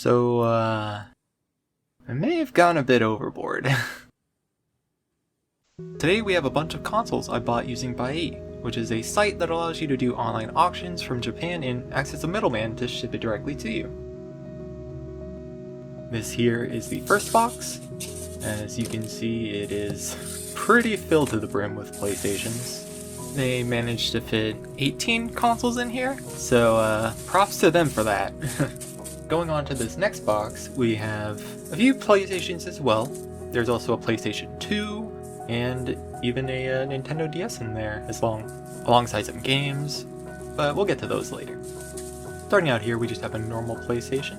So, I may have gone a bit overboard. Today we have a bunch of consoles I bought using Buyee, which is a site that allows you to do online auctions from Japan and acts as a middleman to ship it directly to you. This here is the first box. As you can see, it is pretty filled to the brim with PlayStations. They managed to fit 18 consoles in here, so props to them for that. Going on to this next box, we have a few PlayStations as well. There's also a PlayStation 2, and even a Nintendo DS in there, alongside some games, but we'll get to those later. Starting out here, we just have a normal PlayStation.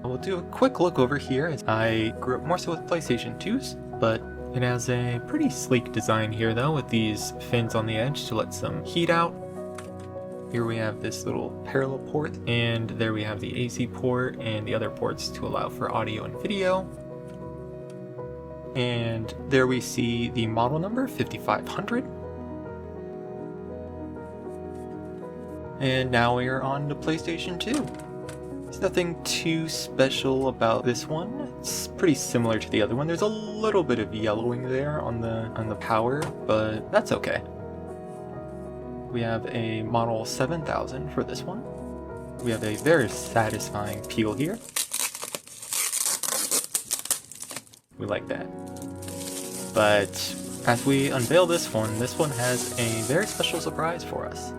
We'll do a quick look over here, as I grew up more so with PlayStation 2s, but it has a pretty sleek design here though, with these fins on the edge to let some heat out. Here we have this little parallel port, and there we have the AC port and the other ports to allow for audio and video. And there we see the model number 5500. And now we are on to PlayStation 2. There's nothing too special about this one. It's pretty similar to the other one. There's a little bit of yellowing there on the power, but that's okay. We have a model 7000 for this one. We have a very satisfying peel here. We like that. But as we unveil this one has a very special surprise for us.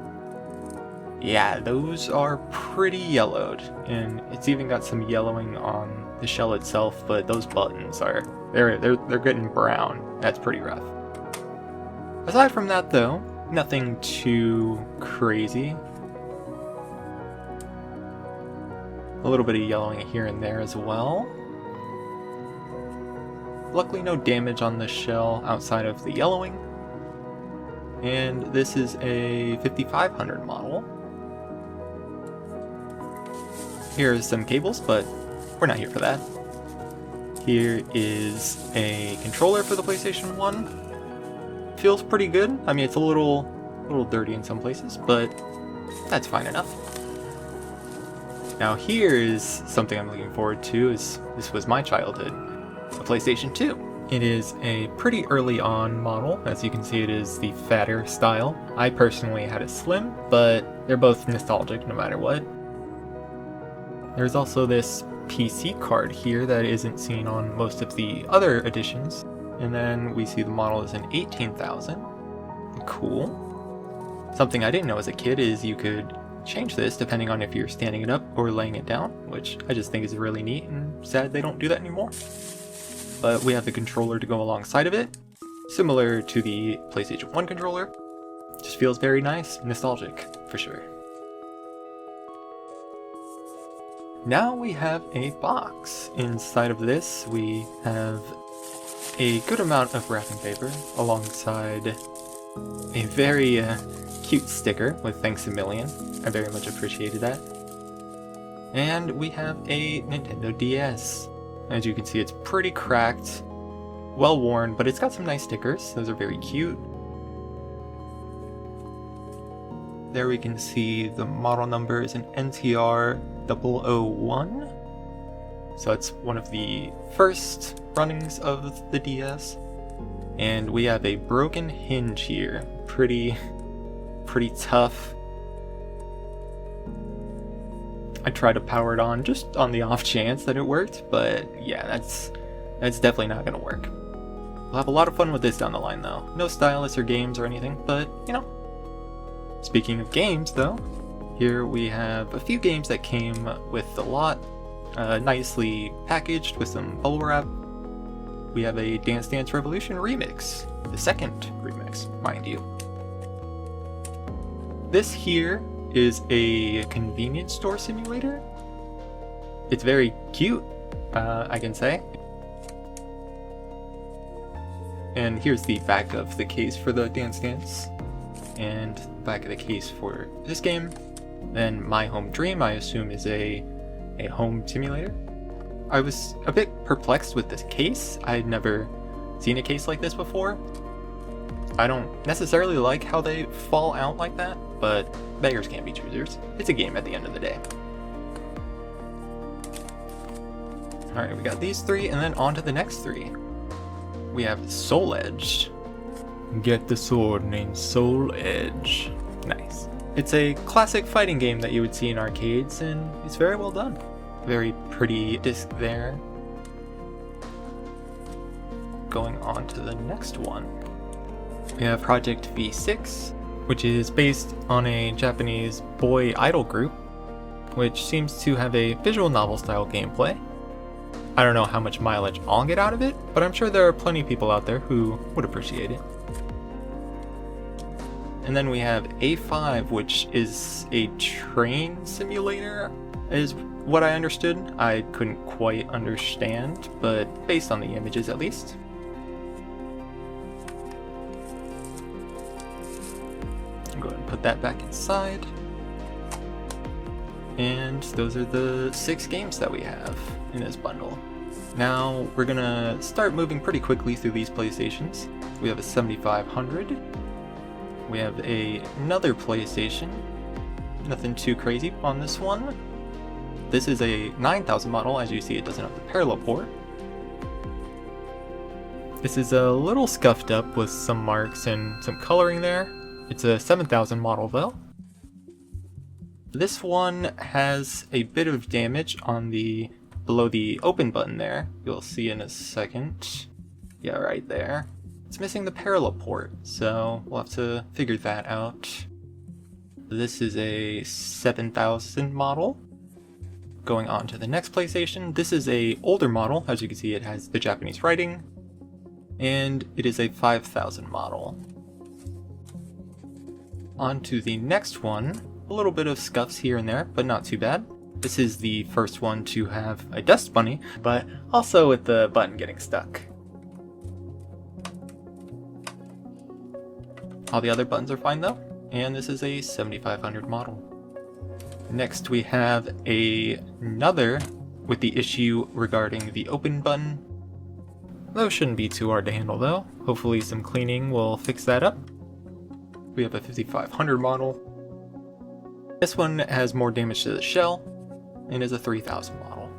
Yeah, those are pretty yellowed, and it's even got some yellowing on the shell itself, but those buttons they're getting brown. That's pretty rough. Aside from that though, nothing too crazy. A little bit of yellowing here and there as well. Luckily no damage on the shell outside of the yellowing. And this is a 5500 model. Here's some cables, but we're not here for that. Here is a controller for the PlayStation 1. Feels pretty good. I mean, it's a little dirty in some places, but that's fine enough. Now here is something I'm looking forward to, as this was my childhood, the PlayStation 2. It is a pretty early on model. As you can see, it is the fatter style. I personally had a slim, but they're both nostalgic no matter what. There's also this PC card here that isn't seen on most of the other editions. And then we see the model is an 18,000. Cool. Something I didn't know as a kid is you could change this depending on if you're standing it up or laying it down, which I just think is really neat and sad they don't do that anymore. But we have the controller to go alongside of it, similar to the PlayStation 1 controller. Just feels very nice, nostalgic for sure. Now we have a box. Inside of this we have a good amount of wrapping paper alongside a very cute sticker with "Thanks a Million." I very much appreciated that. And we have a Nintendo DS. As you can see, it's pretty cracked, well worn, but it's got some nice stickers. Those are very cute. There we can see the model number is an NTR 001. So it's one of the first runnings of the DS. And we have a broken hinge here. Pretty tough. I tried to power it on just on the off chance that it worked, but yeah, that's definitely not gonna work. We'll have a lot of fun with this down the line though. No stylus or games or anything, but you know. Speaking of games though, here we have a few games that came with a lot. Nicely packaged with some bubble wrap. We have a Dance Dance Revolution remix, the second remix, mind you. This here is a convenience store simulator. It's very cute, I can say. And here's the back of the case for the Dance Dance, and back of the case for this game. Then My Home Dream, I assume, is a home simulator. I was a bit perplexed with this case. I had never seen a case like this before. I don't necessarily like how they fall out like that, but beggars can't be choosers. It's a game at the end of the day. Alright, we got these three, and then on to the next three. We have Soul Edge. Get the sword named Soul Edge. Nice. It's a classic fighting game that you would see in arcades, and it's very well done. Very pretty disc there. Going on to the next one. We have Project V6, which is based on a Japanese boy idol group, which seems to have a visual novel style gameplay. I don't know how much mileage I'll get out of it, but I'm sure there are plenty of people out there who would appreciate it. And then we have A5, which is a train simulator, is what I understood. I couldn't quite understand, but based on the images at least. Go ahead and put that back inside. And those are the 6 games that we have in this bundle. Now we're gonna start moving pretty quickly through these PlayStations. We have a 7500. We have another PlayStation. Nothing too crazy on this one. This is a 9000 model. As you see, it doesn't have the parallel port. This is a little scuffed up with some marks and some coloring there. It's a 7000 model though. This one has a bit of damage on the below the open button there. You'll see in a second. Yeah, right there. It's missing the parallel port, so we'll have to figure that out. This is a 7000 model. Going on to the next PlayStation. This is a older model. As you can see, it has the Japanese writing. And it is a 5000 model. On to the next one. A little bit of scuffs here and there, but not too bad. This is the first one to have a dust bunny, but also with the button getting stuck. All the other buttons are fine though, and this is a 7500 model. Next we have another with the issue regarding the open button. Those shouldn't be too hard to handle though. Hopefully some cleaning will fix that up. We have a 5500 model. This one has more damage to the shell and is a 3000 model.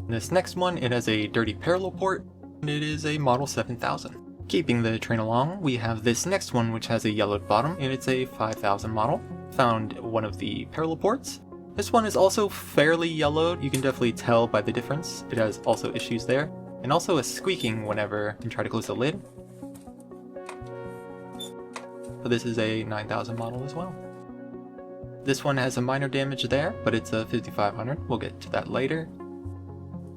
This next one, it has a dirty parallel port, and it is a model 7000. Keeping the train along, we have this next one which has a yellowed bottom, and it's a 5000 model. Found one of the parallel ports. This one is also fairly yellowed. You can definitely tell by the difference. It has also issues there, and also a squeaking whenever you try to close the lid. But this is a 9000 model as well. This one has some minor damage there, but it's a 5500. We'll get to that later.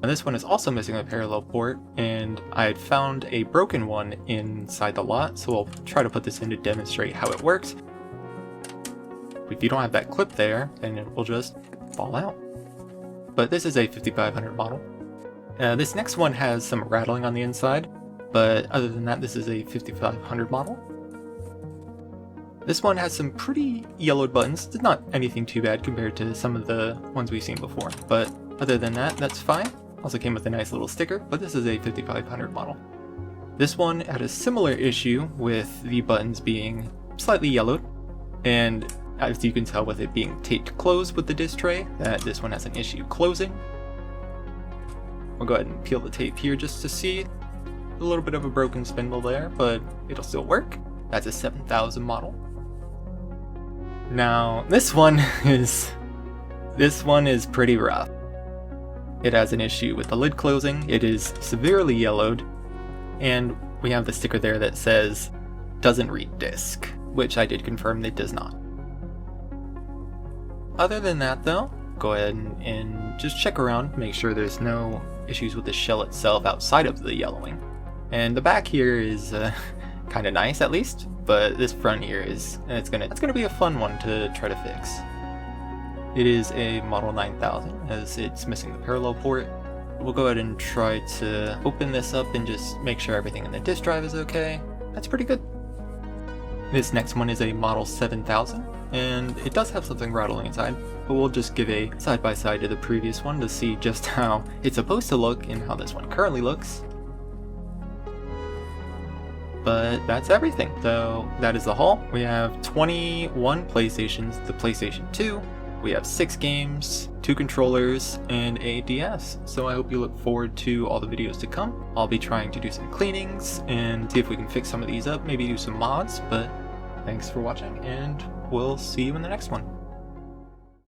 And this one is also missing a parallel port, and I had found a broken one inside the lot, so we'll try to put this in to demonstrate how it works. If you don't have that clip there, then it will just fall out. But this is a 5500 model. This next one has some rattling on the inside, but other than that, this is a 5500 model. This one has some pretty yellowed buttons. It's not anything too bad compared to some of the ones we've seen before, but other than that, that's fine. Also came with a nice little sticker, but this is a 5500 model. This one had a similar issue with the buttons being slightly yellowed, and as you can tell with it being taped closed with the disc tray, that this one has an issue closing. We'll go ahead and peel the tape here just to see. A little bit of a broken spindle there, but it'll still work. That's a 7000 model. Now, this one is pretty rough. It has an issue with the lid closing, it is severely yellowed, and we have the sticker there that says, doesn't read disc, which I did confirm it does not. Other than that though, go ahead and just check around, make sure there's no issues with the shell itself outside of the yellowing. And the back here is kind of nice at least, but this front here it's gonna be a fun one to try to fix. It is a Model 9000 as it's missing the parallel port. We'll go ahead and try to open this up and just make sure everything in the disk drive is okay. That's pretty good. This next one is a Model 7000, and it does have something rattling inside, but we'll just give a side-by-side to the previous one to see just how it's supposed to look and how this one currently looks. But that's everything. So that is the haul. We have 21 PlayStations, the PlayStation 2, We have 6 games, 2 controllers, and a DS, so I hope you look forward to all the videos to come. I'll be trying to do some cleanings and see if we can fix some of these up, maybe do some mods, but thanks for watching, and we'll see you in the next one.